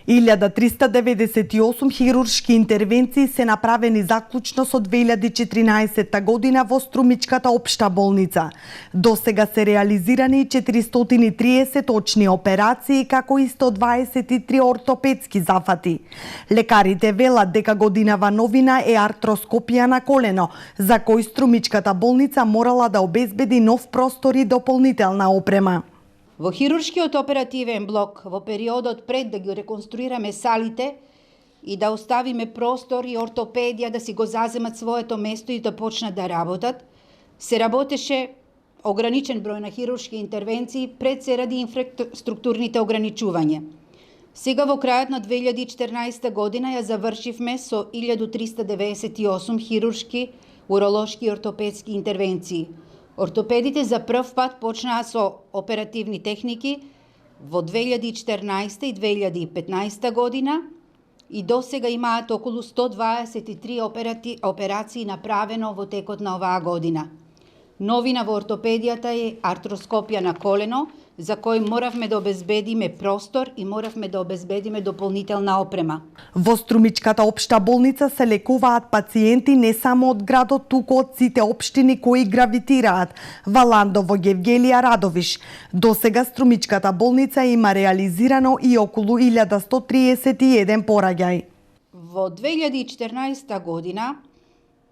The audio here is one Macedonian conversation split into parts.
1398 хируршки интервенции се направени заклучно со 2014 година во Струмичката општа болница. До сега се реализирани 430 очни операции, како и 123 ортопедски зафати. Лекарите велат дека годинава новина е артроскопија на колено, за кој Струмичката болница морала да обезбеди нов простор и дополнителна опрема. Во хируршкиот оперативен блок, во периодот пред да ги реконструираме салите и да оставиме простор и ортопедија да си го заземат своето место и да почнат да работат, се работеше ограничен број на хируршки интервенции пред се ради инфраструктурните ограничувања. Сега во крајот на 2014 година ја завршивме со 1398 хируршки, уролошки и ортопедски интервенции. Ортопедите за прв пат почнаа со оперативни техники во 2014 и 2015 година и до сега имаат околу 123 операции направено во текот на оваа година. Новина во ортопедијата е артроскопија на колено, за кој моравме да обезбедиме простор и моравме да обезбедиме дополнителна опрема. Во Струмичката општа болница се лекуваат пациенти не само од градот, туку од сите општини кои гравитираат во Ландово, Гевгелија, Радовиш. До сега Струмичката болница има реализирано и околу 1131 пораѓај. Во 2014 година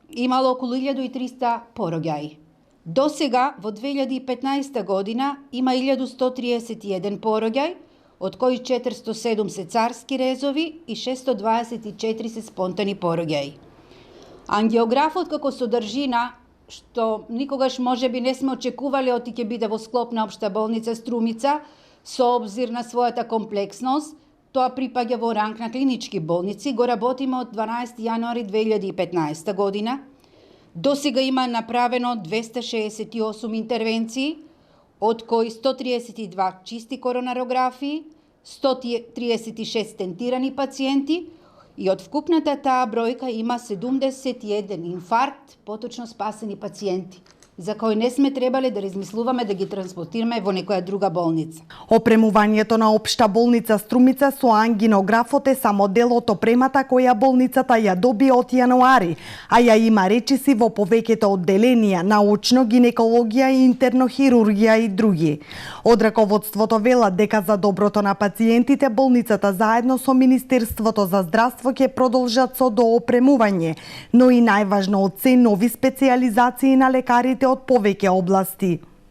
имало околу 1300 пороѓаи. До сега, во 2015 година, има 1131 пороѓај, од кои 407 се царски резови и 624 се спонтани пороѓаи. Ангиографот како содржина, што никогаш можеби не сме очекували оти ќе биде во склоп на општа болница Струмица, со обзир на својата комплексност, тоа припаѓа во ранг на клинички болници, го работиме од 12 јануари 2015 година. До сега има направено 268 интервенции, од кои 132 чисти коронарографии, 136 стентирани пациенти и од вкупната таа бројка има 71 инфаркт, поточно спасени пациенти, за кои не сме требале да размислуваме да ги транспортираме во некоја друга болница. Опремувањето на општа болница Струмица со ангинографот е само дел од опремата која болницата ја доби од јануари, а ја има речиси во повеќето одделенија, научно, гинекологија и интернохирургија и други. Од раководството велат дека за доброто на пациентите болницата заедно со Министерството за здравство ќе продолжат со доопремување, но и најважно од се нови специјализации на лекарите од повеќе области.